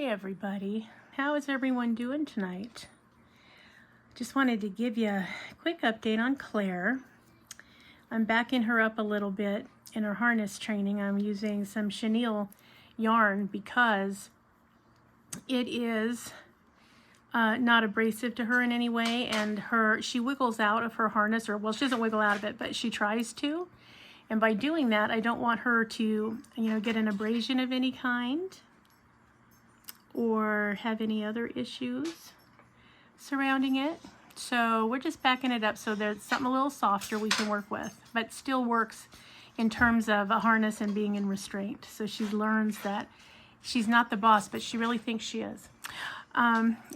Hey everybody, how is everyone doing tonight? Just wanted to give you a quick update on Clara. I'm backing her up a little bit in her harness training. I'm using some chenille yarn because it is not abrasive to her in any way, and she wiggles out of her harness, or well, she doesn't wiggle out of it, but she tries to. And by doing that, I don't want her to, get an abrasion of any kind or have any other issues surrounding it. So we're just backing it up so there's something a little softer we can work with, but still works in terms of a harness and being in restraint. So she learns that she's not the boss, but she really thinks she is.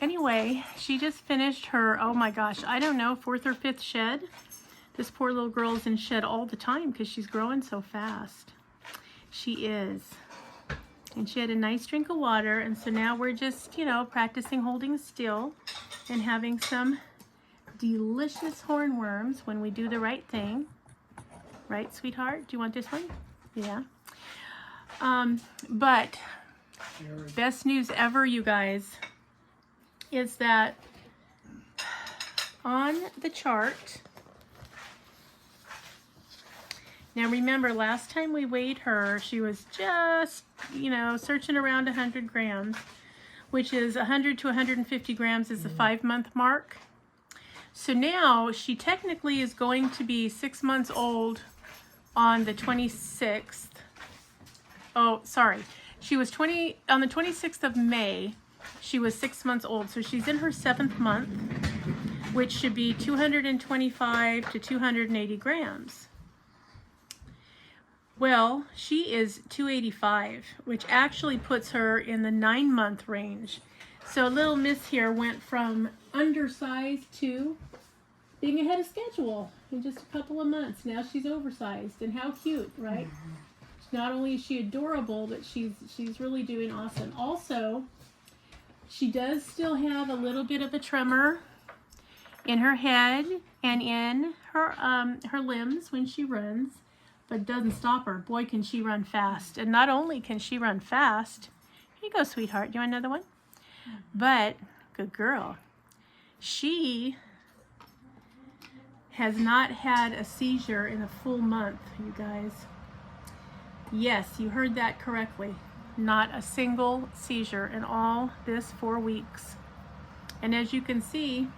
Anyway, she just finished her, oh my gosh, I don't know, 4th or 5th shed. This poor little girl's in shed all the time because she's growing so fast. She is. And she had a nice drink of water, and so now we're just, practicing holding still and having some delicious hornworms when we do the right thing. Right, sweetheart? Do you want this one? Yeah. But best news ever, you guys, is that on the chart, now remember, last time we weighed her, she was just, searching around 100 grams, which is 100 to 150 grams is the 5-month mark. So now she technically is going to be 6 months old on the 26th. Oh, sorry. She was on the 26th of May, she was 6 months old. So she's in her 7th month, which should be 225 to 280 grams. Well, she is 285, which actually puts her in the 9-month range. So little miss here went from undersized to being ahead of schedule in just a couple of months. Now she's oversized, and how cute, right? Not only is she adorable, but she's really doing awesome. Also, she does still have a little bit of a tremor in her head and in her limbs when she runs. But it doesn't stop her. Boy, can she run fast. And not only can she run fast, here you go, sweetheart. Do you want another one? But, good girl, she has not had a seizure in a full month, you guys. Yes, you heard that correctly. Not a single seizure in all this 4 weeks. And as you can see,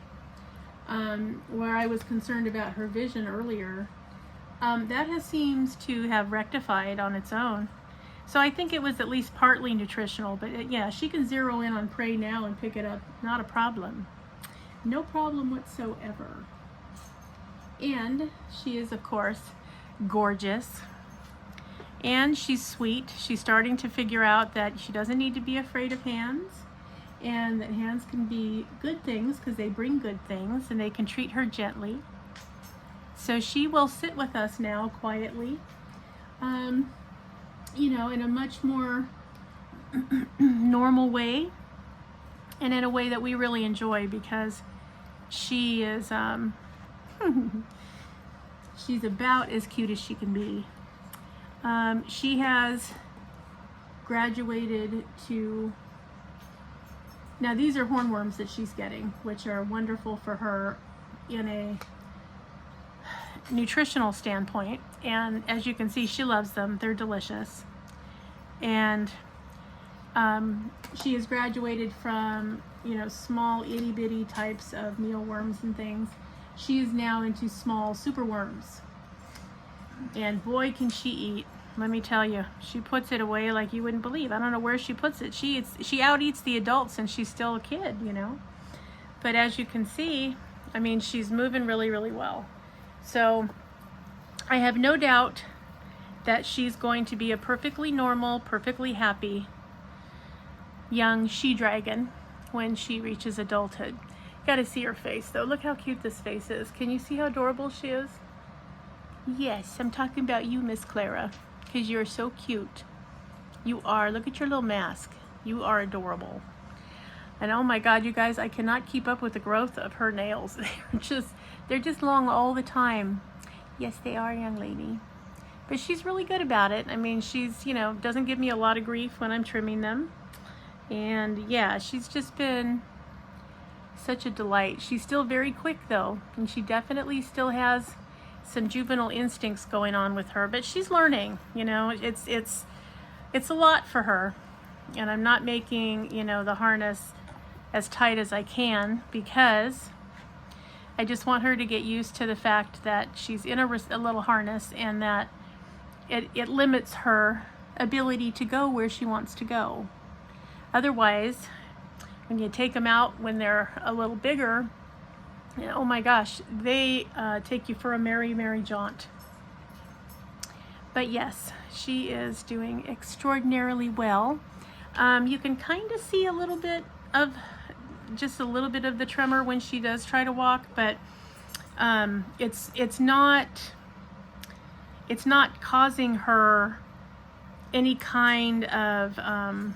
where I was concerned about her vision earlier, that seems to have rectified on its own. So I think it was at least partly nutritional, but yeah, she can zero in on prey now and pick it up. Not a problem. No problem whatsoever. And she is, of course, gorgeous. And she's sweet. She's starting to figure out that she doesn't need to be afraid of hands, and that hands can be good things because they bring good things, and they can treat her gently. So she will sit with us now quietly, in a much more normal way, and in a way that we really enjoy, because she is, she's about as cute as she can be. She has graduated to, now these are hornworms that she's getting, which are wonderful for her in a nutritional standpoint, and as you can see, she loves them. They're delicious. And she has graduated from small itty bitty types of mealworms and things. She is now into small superworms, and boy, can she eat. Let me tell you, she puts it away like you wouldn't believe. I don't know where she puts it. She out eats the adults, and she's still a kid, but as you can see, I mean, she's moving really, really well. So I have no doubt that she's going to be a perfectly normal, perfectly happy young she-dragon when she reaches adulthood. You gotta see her face though. Look how cute this face is. Can you see how adorable she is? Yes, I'm talking about you, Miss Clara, because you're so cute. You are. Look at your little mask. You are adorable. And oh my God, you guys, I cannot keep up with the growth of her nails. They're just long all the time. Yes, they are, young lady. But she's really good about it. I mean, she's, doesn't give me a lot of grief when I'm trimming them. And yeah, she's just been such a delight. She's still very quick though, and she definitely still has some juvenile instincts going on with her, but she's learning, you know. It's a lot for her, and I'm not making, you know, the harness as tight as I can because I just want her to get used to the fact that she's in a little harness, and that it limits her ability to go where she wants to go. Otherwise, when you take them out when they're a little bigger, oh my gosh, they take you for a merry, merry jaunt. But yes, she is doing extraordinarily well. You can kind of see a little bit of, just a little bit of the tremor when she does try to walk, but it's not causing her any kind of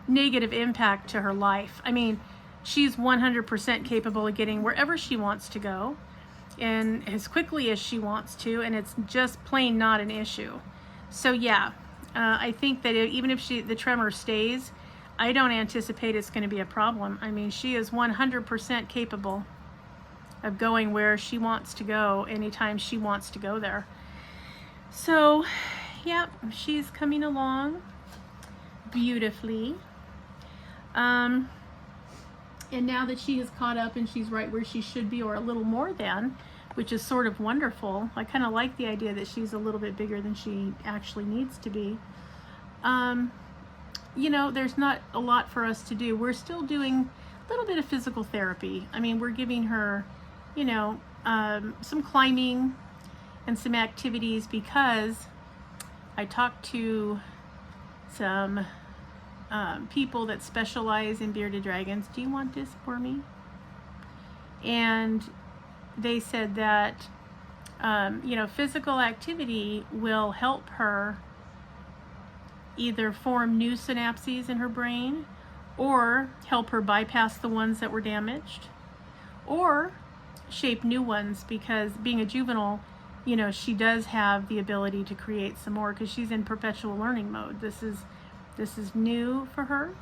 negative impact to her life. I mean, she's 100% capable of getting wherever she wants to go and as quickly as she wants to, and it's just plain not an issue. So yeah, I think that even if the tremor stays, I don't anticipate it's going to be a problem. I mean, she is 100% capable of going where she wants to go anytime she wants to go there. So yeah, she's coming along beautifully. And now that she has caught up and she's right where she should be, or a little more than, which is sort of wonderful. I kind of like the idea that she's a little bit bigger than she actually needs to be. You know, there's not a lot for us to do. We're still doing a little bit of physical therapy. I mean, we're giving her, you know, some climbing and some activities, because I talked to some people that specialize in bearded dragons. Do you want this for me? And they said that you know, physical activity will help her either form new synapses in her brain, or help her bypass the ones that were damaged, or shape new ones, because being a juvenile, you know, she does have the ability to create some more, because she's in perpetual learning mode. This is new for her.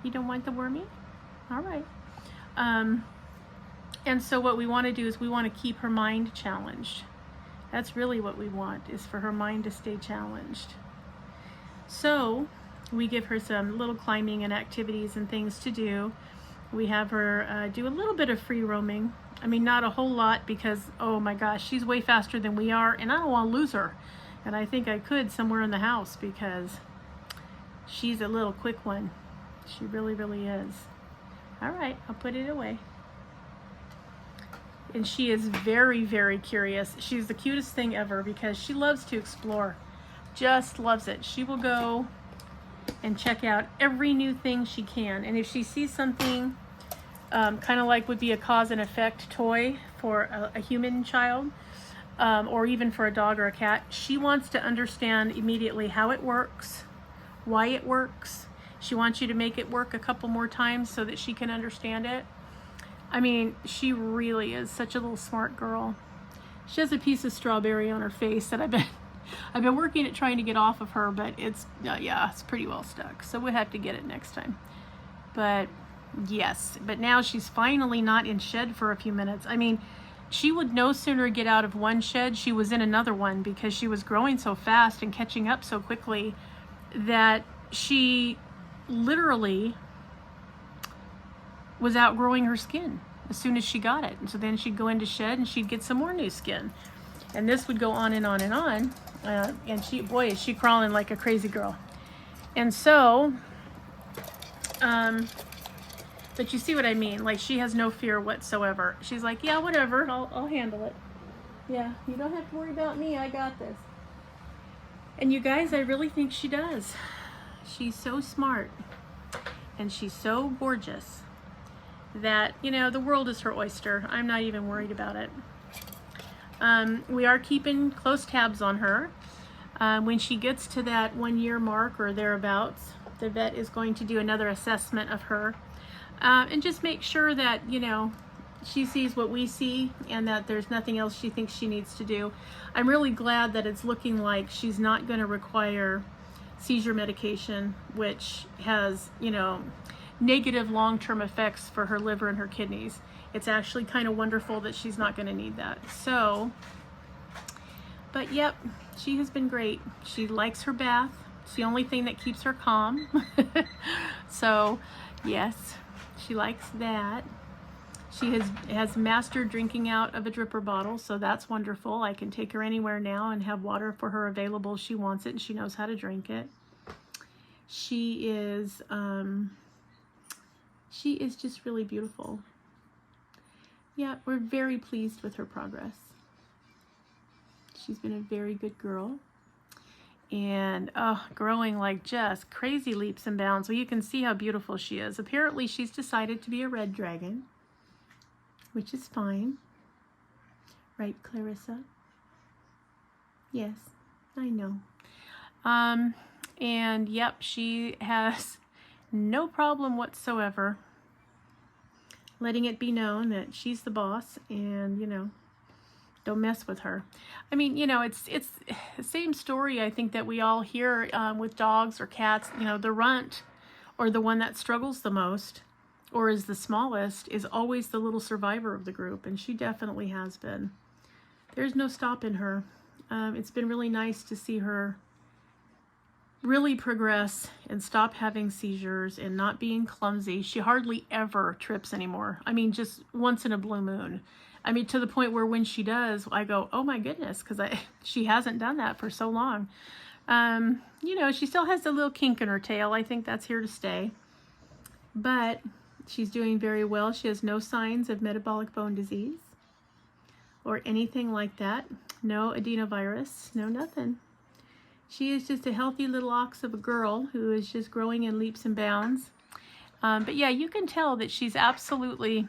You don't want the wormy? All right. And so what we want to do is we want to keep her mind challenged. That's really what we want, is for her mind to stay challenged. So we give her some little climbing and activities and things to do. We have her do a little bit of free roaming. I mean, not a whole lot, because, oh my gosh, she's way faster than we are, and I don't want to lose her. And I think I could somewhere in the house, because she's a little quick one. She really, really is. All right, I'll put it away. And she is very, very curious. She's the cutest thing ever, because she loves to explore. Just loves it. She will go and check out every new thing she can. And if she sees something kind of like would be a cause and effect toy for a human child, or even for a dog or a cat, she wants to understand immediately how it works, why it works. She wants you to make it work a couple more times so that she can understand it. I mean, she really is such a little smart girl. She has a piece of strawberry on her face that I've been working at trying to get off of her, but it's yeah, it's pretty well stuck. So we'll have to get it next time. But yes, but now she's finally not in shed for a few minutes. I mean, she would no sooner get out of one shed, she was in another one, because she was growing so fast and catching up so quickly that she literally was outgrowing her skin as soon as she got it. And so then she'd go into shed and she'd get some more new skin. And this would go on and on and on. And she, boy, is she crawling like a crazy girl. And so, but you see what I mean? Like, she has no fear whatsoever. She's like, yeah, whatever, I'll handle it. Yeah, you don't have to worry about me, I got this. And you guys, I really think she does. She's so smart, and she's so gorgeous that, you know, the world is her oyster. I'm not even worried about it. We are keeping close tabs on her. When she gets to that 1 year mark or thereabouts, the vet is going to do another assessment of her, and just make sure that, you know, she sees what we see and that there's nothing else she thinks she needs to do. I'm really glad that it's looking like she's not going to require seizure medication, which has, you know, negative long-term effects for her liver and her kidneys. It's actually kind of wonderful that she's not going to need that. So, but yep, she has been great. She likes her bath. It's the only thing that keeps her calm. So, yes, she likes that. She has mastered drinking out of a dripper bottle, so that's wonderful. I can take her anywhere now and have water for her available if she wants it, and she knows how to drink it. She is just really beautiful. Yeah, we're very pleased with her progress. She's been a very good girl. And growing like just crazy leaps and bounds. Well, you can see how beautiful she is. Apparently she's decided to be a red dragon, which is fine. Right, Clarissa? Yes, I know. And yep, she has no problem whatsoever letting it be known that she's the boss, and, you know, don't mess with her. I mean, you know, it's the same story I think that we all hear with dogs or cats. You know, the runt, or the one that struggles the most or is the smallest, is always the little survivor of the group, and she definitely has been. There's no stopping her. It's been really nice to see her really progress and stop having seizures and not being clumsy. She hardly ever trips anymore. I mean, just once in a blue moon. I mean, to the point where when she does, I go, oh my goodness, because she hasn't done that for so long. You know, she still has a little kink in her tail. I think that's here to stay. But she's doing very well. She has no signs of metabolic bone disease or anything like that. No adenovirus, no nothing. She is just a healthy little ox of a girl who is just growing in leaps and bounds. But yeah, you can tell that she's absolutely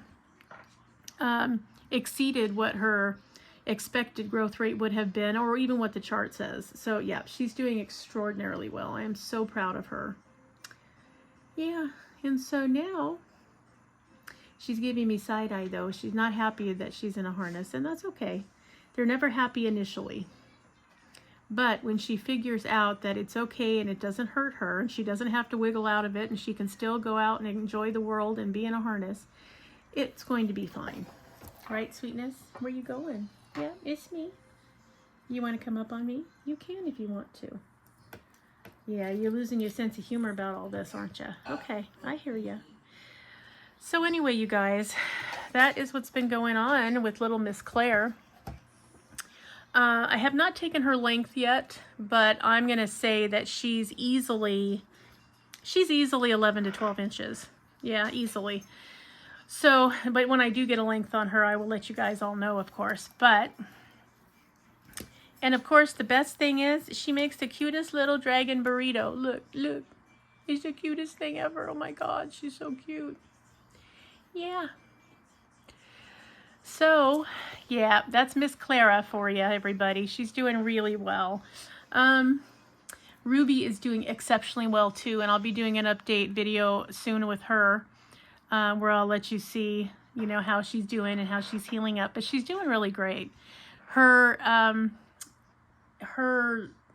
exceeded what her expected growth rate would have been, or even what the chart says. So yeah, she's doing extraordinarily well. I am so proud of her. Yeah, and so now she's giving me side eye though. She's not happy that she's in a harness, and that's okay. They're never happy initially. But when she figures out that it's okay and it doesn't hurt her, and she doesn't have to wiggle out of it, and she can still go out and enjoy the world and be in a harness, it's going to be fine. Right, sweetness? Where you going? Yeah, it's me. You want to come up on me? You can if you want to. Yeah, you're losing your sense of humor about all this, aren't you? Okay, I hear you. So anyway, you guys, that is what's been going on with little Miss Claire. I have not taken her length yet, but I'm going to say that she's easily 11 to 12 inches. Yeah, easily. So, but when I do get a length on her, I will let you guys all know, of course. And of course, the best thing is she makes the cutest little dragon burrito. Look, look. It's the cutest thing ever. Oh my God, she's so cute. Yeah. So, yeah, that's Miss Clara for you, everybody. She's doing really well. Ruby is doing exceptionally well too, and I'll be doing an update video soon with her, where I'll let you see, you know, how she's doing and how she's healing up. But she's doing really great. Her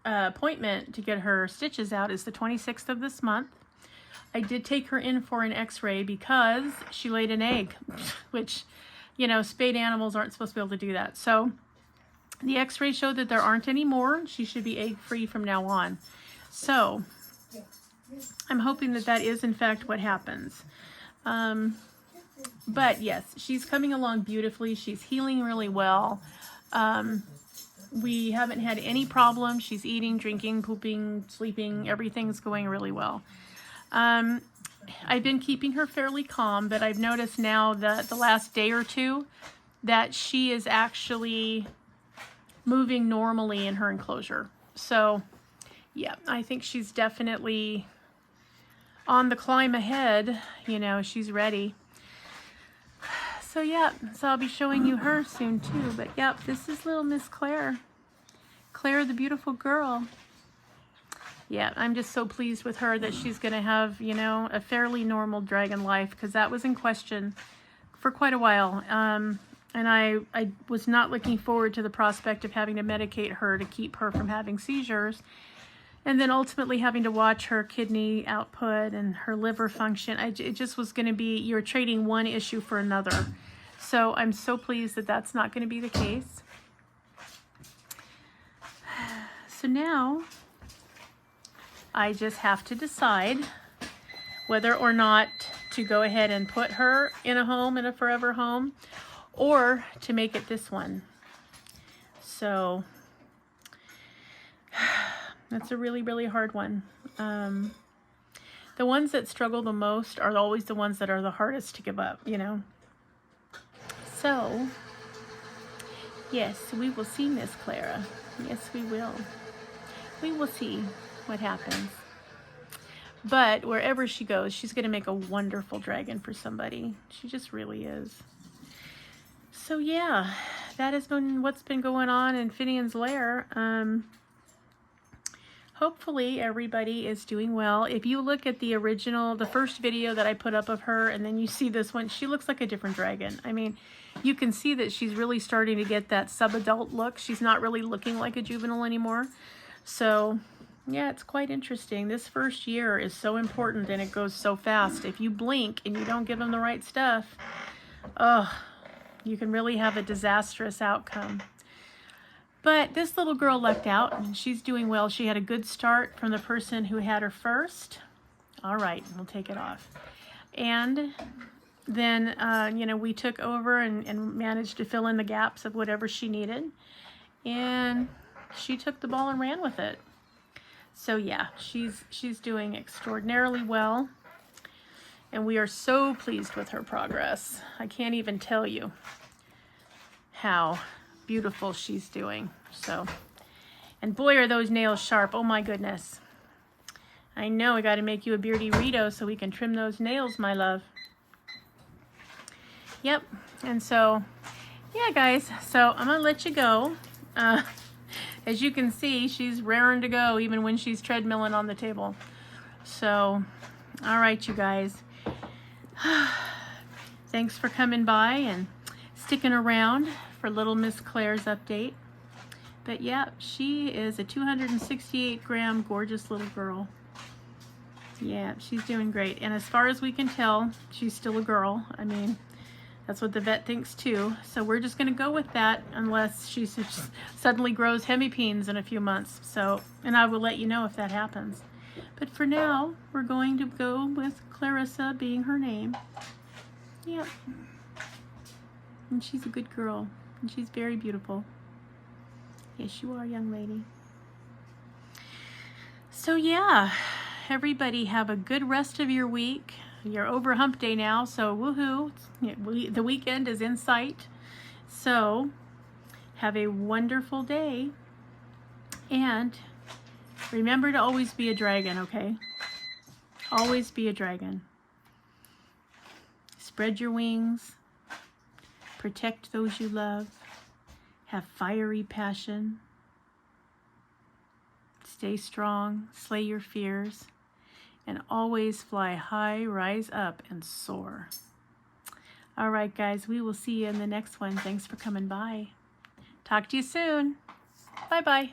appointment to get her stitches out is the 26th of this month. I did take her in for an x-ray because she laid an egg, which, you know, spayed animals aren't supposed to be able to do that. So the x-ray showed that there aren't any more. She should be egg-free from now on. So I'm hoping that that is in fact what happens. But yes, she's coming along beautifully. She's healing really well. We haven't had any problems. She's eating, drinking, pooping, sleeping. Everything's going really well. I've been keeping her fairly calm, but I've noticed now that the last day or two that she is actually moving normally in her enclosure. So yeah, I think she's definitely on the climb ahead. You know, she's ready. So yeah, so I'll be showing you her soon too. But yep, this is little Miss Claire. Claire, the beautiful girl. Yeah, I'm just so pleased with her that she's going to have, you know, a fairly normal dragon life, because that was in question for quite a while. And I was not looking forward to the prospect of having to medicate her to keep her from having seizures. And then ultimately having to watch her kidney output and her liver function. It just was going to be, you're trading one issue for another. So I'm so pleased that that's not going to be the case. So now I just have to decide whether or not to go ahead and put her in a home, in a forever home, or to make it this one. So that's a really, really hard one. The ones that struggle the most are always the ones that are the hardest to give up, you know. So, yes, we will see Miss Clara. Yes, we will. We will see what happens. But wherever she goes, she's going to make a wonderful dragon for somebody. She just really is. So yeah, that has been what's been going on in Finian's lair. Hopefully everybody is doing well. If you look at the original, the first video that I put up of her, and then you see this one, she looks like a different dragon. I mean, you can see that she's really starting to get that sub-adult look. She's not really looking like a juvenile anymore. So yeah, it's quite interesting. This first year is so important and it goes so fast. If you blink and you don't give them the right stuff, you can really have a disastrous outcome. But this little girl lucked out and she's doing well. She had a good start from the person who had her first. All right, we'll take it off. And then, you know, we took over and managed to fill in the gaps of whatever she needed. And she took the ball and ran with it. So yeah, she's doing extraordinarily well. And we are so pleased with her progress. I can't even tell you how beautiful she's doing. So, and boy are those nails sharp. Oh my goodness. I know I got to make you a beardy Rito so we can trim those nails, my love. Yep. And so yeah, guys, so I'm gonna let you go. As you can see, she's raring to go even when she's treadmilling on the table. So all right, you guys, thanks for coming by and sticking around for little Miss Claire's update. But yeah, she is a 268 gram gorgeous little girl. Yeah, she's doing great. And as far as we can tell, she's still a girl. I mean, that's what the vet thinks too. So we're just going to go with that unless she suddenly grows hemipenes in a few months. So, and I will let you know if that happens. But for now, we're going to go with Clarissa being her name. Yep. And she's a good girl. And she's very beautiful. Yes, you are, young lady. So yeah, everybody have a good rest of your week. You're over hump day now, so woohoo. The weekend is in sight. So have a wonderful day. And remember to always be a dragon, okay? Always be a dragon. Spread your wings. Protect those you love. Have fiery passion. Stay strong. Slay your fears. And always fly high, rise up, and soar. All right, guys, we will see you in the next one. Thanks for coming by. Talk to you soon. Bye-bye.